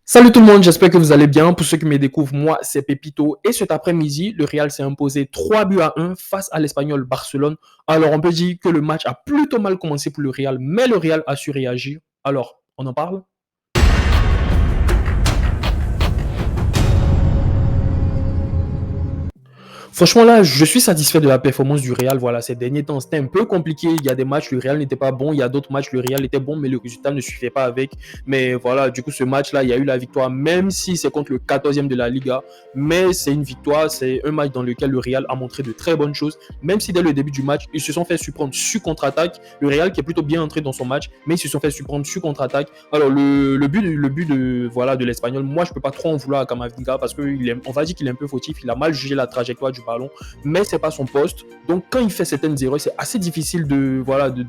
Salut tout le monde, j'espère que vous allez bien. Pour ceux qui me découvrent, moi c'est Pepito. Et cet après-midi, le Real s'est imposé 3-1 face à l'Espagnol Barcelone. Alors on peut dire que le match a plutôt mal commencé pour le Real, mais le Real a su réagir. Alors, on en parle? Franchement, là, je suis satisfait de la performance du Real. Voilà, ces derniers temps, c'était un peu compliqué. Il y a des matchs, le Real n'était pas bon. Il y a d'autres matchs, le Real était bon, mais le résultat ne suffisait pas avec. Mais voilà, du coup, ce match-là, il y a eu la victoire, même si c'est contre le 14e de la Liga. Mais c'est une victoire, c'est un match dans lequel le Real a montré de très bonnes choses. Même si dès le début du match, ils se sont fait surprendre sur contre-attaque. Le Real qui est plutôt bien entré dans son match, mais ils se sont fait surprendre sur contre-attaque. Alors, le but de l'Espagnol, moi, je ne peux pas trop en vouloir à Camavinga parce qu'on va dire qu'il est un peu fautif. Il a mal jugé la trajectoire du ballon, mais c'est pas son poste. Donc quand il fait certaines erreurs, c'est assez difficile de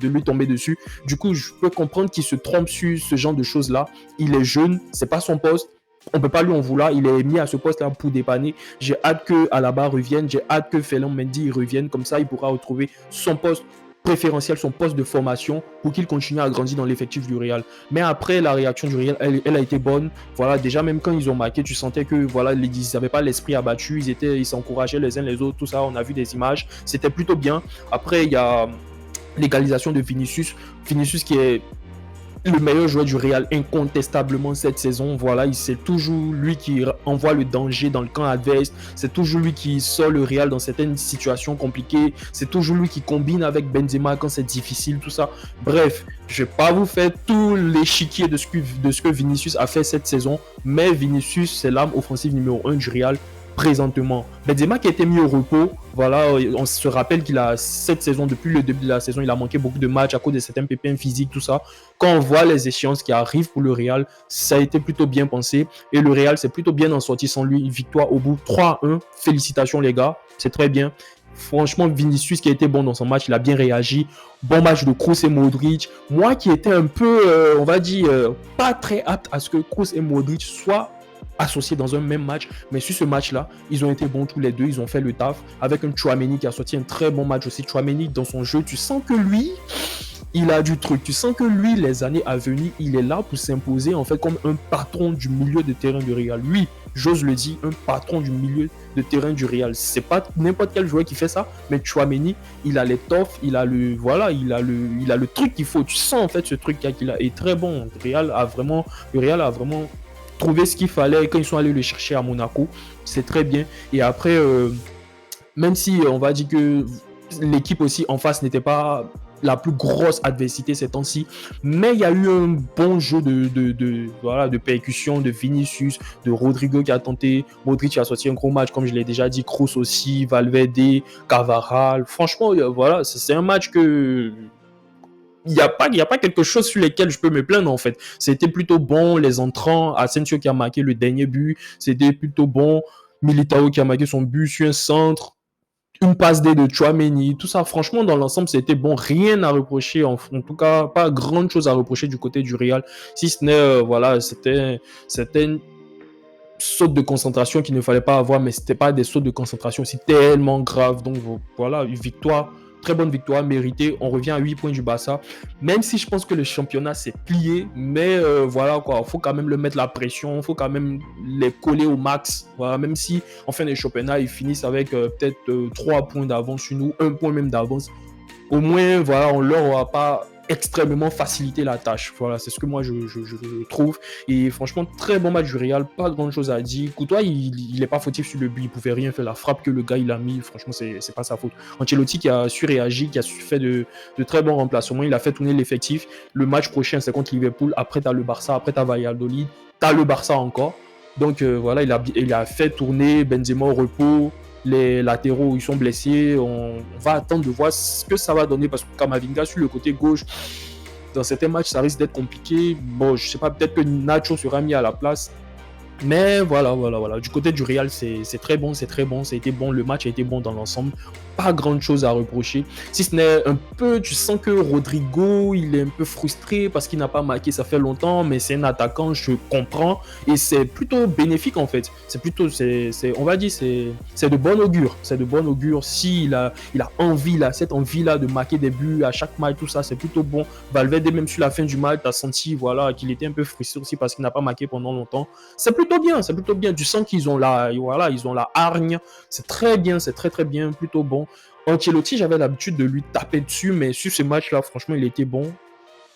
lui tomber dessus. Du coup, je peux comprendre qu'il se trompe sur ce genre de choses là. Il est jeune, c'est pas son poste. On peut pas lui en vouloir. Il est mis à ce poste là pour dépanner. J'ai hâte que Alaba revienne. J'ai hâte que Ferland Mendy revienne. Comme ça, il pourra retrouver son poste préférentiel, son poste de formation pour qu'il continue à grandir dans l'effectif du Real. Mais après, la réaction du Real, elle a été bonne. Voilà, déjà, même quand ils ont marqué, tu sentais que voilà, ils n'avaient pas l'esprit abattu. Ils s'encourageaient les uns les autres. Tout ça, on a vu des images. C'était plutôt bien. Après, il y a l'égalisation de Vinicius. Vinicius qui est le meilleur joueur du Real incontestablement cette saison. Voilà, c'est toujours lui qui envoie le danger dans le camp adverse. C'est toujours lui qui sort le Real dans certaines situations compliquées. C'est toujours lui qui combine avec Benzema quand c'est difficile, tout ça. Bref, je ne vais pas vous faire tout l'échiquier de ce que Vinicius a fait cette saison, mais Vinicius, c'est l'arme offensive numéro 1 du Real présentement. Benzema qui a été mis au repos, voilà, on se rappelle qu'il a cette saison, depuis le début de la saison, il a manqué beaucoup de matchs à cause de certains pépins physiques, tout ça. Quand on voit les échéances qui arrivent pour le Real, ça a été plutôt bien pensé et le Real s'est plutôt bien en sorti sans lui. Une victoire au bout 3-1. Félicitations les gars, c'est très bien. Franchement, Vinicius qui a été bon dans son match, il a bien réagi. Bon match de Kroos et Modric. Moi qui étais un peu, on va dire, pas très apte à ce que Kroos et Modric soient associés dans un même match, mais sur ce match-là, ils ont été bons tous les deux, ils ont fait le taf, avec un Tchouaméni qui a sorti un très bon match aussi. Tchouaméni, dans son jeu, tu sens que lui, il a du truc, tu sens que lui, les années à venir, il est là pour s'imposer en fait comme un patron du milieu de terrain du Real. Lui, j'ose le dire, un patron du milieu de terrain du Real. C'est pas n'importe quel joueur qui fait ça, mais Tchouaméni, il a l'étoffe, il a le truc qu'il faut. Tu sens en fait ce truc qu'il a est très bon. Le Real a vraiment trouvé ce qu'il fallait quand ils sont allés le chercher à Monaco. C'est très bien. Et après, même si on va dire que l'équipe aussi en face n'était pas la plus grosse adversité ces temps-ci, mais il y a eu un bon jeu de percussion de Vinicius, de Rodrigo qui a tenté, Modric a sorti un gros match comme je l'ai déjà dit, Kroos aussi, Valverde, Cavaral. Franchement, voilà, c'est un match que il n'y a pas quelque chose sur lequel je peux me plaindre en fait. C'était plutôt bon, les entrants, Asensio qui a marqué le dernier but, c'était plutôt bon. Militao qui a marqué son but sur un centre, une passe D de Chouameni, tout ça, franchement, dans l'ensemble, c'était bon. Rien à reprocher, en tout cas, pas grand chose à reprocher du côté du Real, si ce n'est, voilà, c'était une saute de concentration qu'il ne fallait pas avoir, mais c'était pas des sautes de concentration aussi tellement graves. Donc voilà, une victoire, très bonne victoire, méritée. On revient à 8 points du Barça, même si je pense que le championnat s'est plié, mais voilà quoi, il faut quand même le mettre la pression, il faut quand même les coller au max. Voilà, même si en fin de championnat, ils finissent avec peut-être 3 points d'avance sur nous, 1 point même d'avance. Au moins, voilà, on leur aura pas extrêmement facilité la tâche. Voilà, c'est ce que moi je trouve. Et franchement, très bon match du Real, pas grand chose à dire. Courtois, il est pas fautif sur le but, il pouvait rien faire. La frappe que le gars il a mis, franchement, c'est pas sa faute. Ancelotti qui a su réagir, qui a su faire de très bons remplacements, il a fait tourner l'effectif. Le match prochain, c'est contre Liverpool. Après, tu as le Barça, après, tu as Valladolid, tu as le Barça encore. Donc voilà, il a fait tourner Benzema au repos. Les latéraux ils sont blessés, on va attendre de voir ce que ça va donner parce que Camavinga sur le côté gauche, dans certains matchs ça risque d'être compliqué. Bon, je sais pas, peut-être que Nacho sera mis à la place, mais voilà. Du côté du Real, c'est très bon, ça a été bon, le match a été bon dans l'ensemble. pas grand chose à reprocher. Si ce n'est un peu, tu sens que Rodrigo, il est un peu frustré parce qu'il n'a pas marqué, ça fait longtemps, mais c'est un attaquant, je comprends. Et c'est plutôt bénéfique en fait. C'est plutôt, on va dire, c'est de bon augure. C'est de bon augure. S'il a, il a envie, là, cette envie-là de marquer des buts à chaque match, tout ça, c'est plutôt bon. Valverde, même sur la fin du match, tu as senti voilà, qu'il était un peu frustré aussi parce qu'il n'a pas marqué pendant longtemps. C'est plutôt bien, c'est plutôt bien. Tu sens qu'ils ont voilà, ils ont la hargne. C'est très bien, c'est très très bien, plutôt bon. Ancelotti, j'avais l'habitude de lui taper dessus, mais sur ce match-là, franchement, il était bon.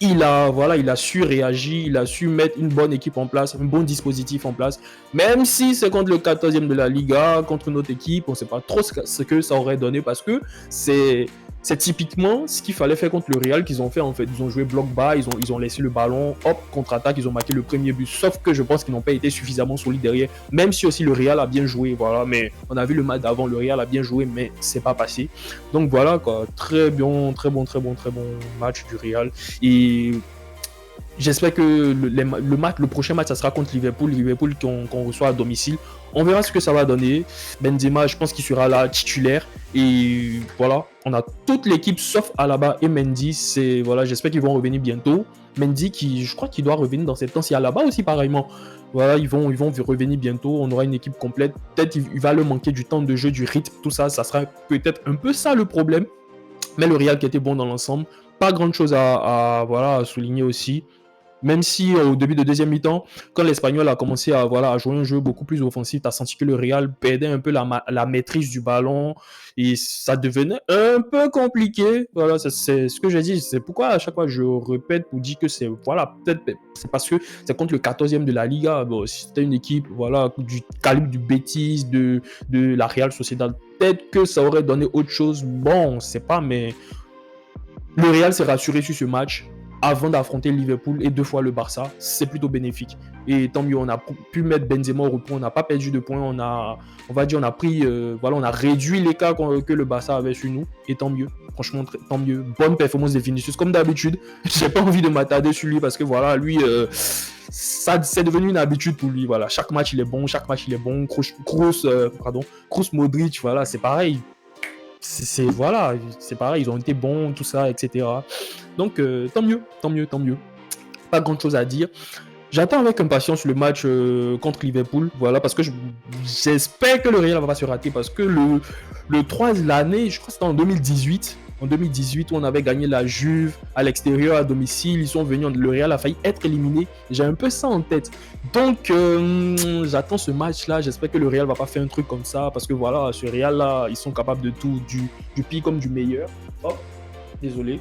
Voilà, il a su réagir, il a su mettre une bonne équipe en place, un bon dispositif en place. Même si c'est contre le 14e de la Liga, contre notre équipe, on ne sait pas trop ce que ça aurait donné parce que c'est typiquement ce qu'il fallait faire contre le Real qu'ils ont fait en fait. Ils ont joué bloc bas, ils ont laissé le ballon, hop, contre-attaque, ils ont marqué le premier but. Sauf que je pense qu'ils n'ont pas été suffisamment solides derrière, même si aussi le Real a bien joué, voilà. Mais on a vu le match d'avant, le Real a bien joué, mais c'est pas passé. Donc voilà quoi, très bon match du Real. Et j'espère que le prochain match, ça sera contre Liverpool. Liverpool qu'on reçoit à domicile. On verra ce que ça va donner. Benzema, je pense qu'il sera là titulaire. Et voilà, on a toute l'équipe sauf Alaba et Mendy. Voilà, j'espère qu'ils vont revenir bientôt. Mendy, je crois qu'il doit revenir dans cette temps-ci. Alaba aussi, pareillement. Voilà, ils vont revenir bientôt. On aura une équipe complète. Peut-être il va leur manquer du temps de jeu, du rythme, tout ça. Ça sera peut-être un peu ça le problème. Mais le Real qui était bon dans l'ensemble. Pas grand chose à souligner aussi. Même si au début de deuxième mi-temps, quand l'Espagnol a commencé à jouer un jeu beaucoup plus offensif, tu as senti que le Real perdait un peu la maîtrise du ballon et ça devenait un peu compliqué. Voilà, c'est ce que j'ai dit. C'est pourquoi à chaque fois je répète pour dire que peut-être c'est parce que c'est contre le 14e de la Liga. Bon, si c'était une équipe du calibre du Betis, de la Real Sociedad, peut-être que ça aurait donné autre chose. Bon, on ne sait pas, mais le Real s'est rassuré sur ce match avant d'affronter Liverpool et 2 fois le Barça. C'est plutôt bénéfique. Et tant mieux, on a pu mettre Benzema au repos, on n'a pas perdu de points, on a réduit l'écart que le Barça avait sur nous. Et tant mieux, franchement, tant mieux. Bonne performance de Vinicius, comme d'habitude. J'ai pas envie de m'attarder sur lui parce que voilà, lui, ça, c'est devenu une habitude pour lui. Voilà, chaque match il est bon. Kroos, Modric, voilà, c'est pareil. C'est pareil, ils ont été bons, tout ça, etc. Donc, tant mieux. Pas grand chose à dire. J'attends avec impatience le match contre Liverpool, voilà, parce que j'espère que le Real va pas se rater, parce que le 3 de l'année, je crois que c'était en 2018, où on avait gagné la Juve à l'extérieur, à domicile, ils sont venus, le Real a failli être éliminé, j'ai un peu ça en tête. Donc, j'attends ce match-là, j'espère que le Real va pas faire un truc comme ça, parce que voilà, ce Real-là, ils sont capables de tout, du pire comme du meilleur. Hop. Désolé.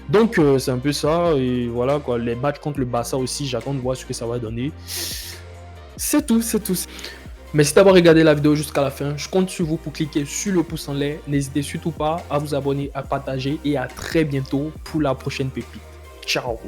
Donc, c'est un peu ça. Et voilà, quoi. Les matchs contre le Barça aussi, j'attends de voir ce que ça va donner. C'est tout. Merci d'avoir regardé la vidéo jusqu'à la fin. Je compte sur vous pour cliquer sur le pouce en l'air. N'hésitez surtout pas à vous abonner, à partager et à très bientôt pour la prochaine pépite. Ciao.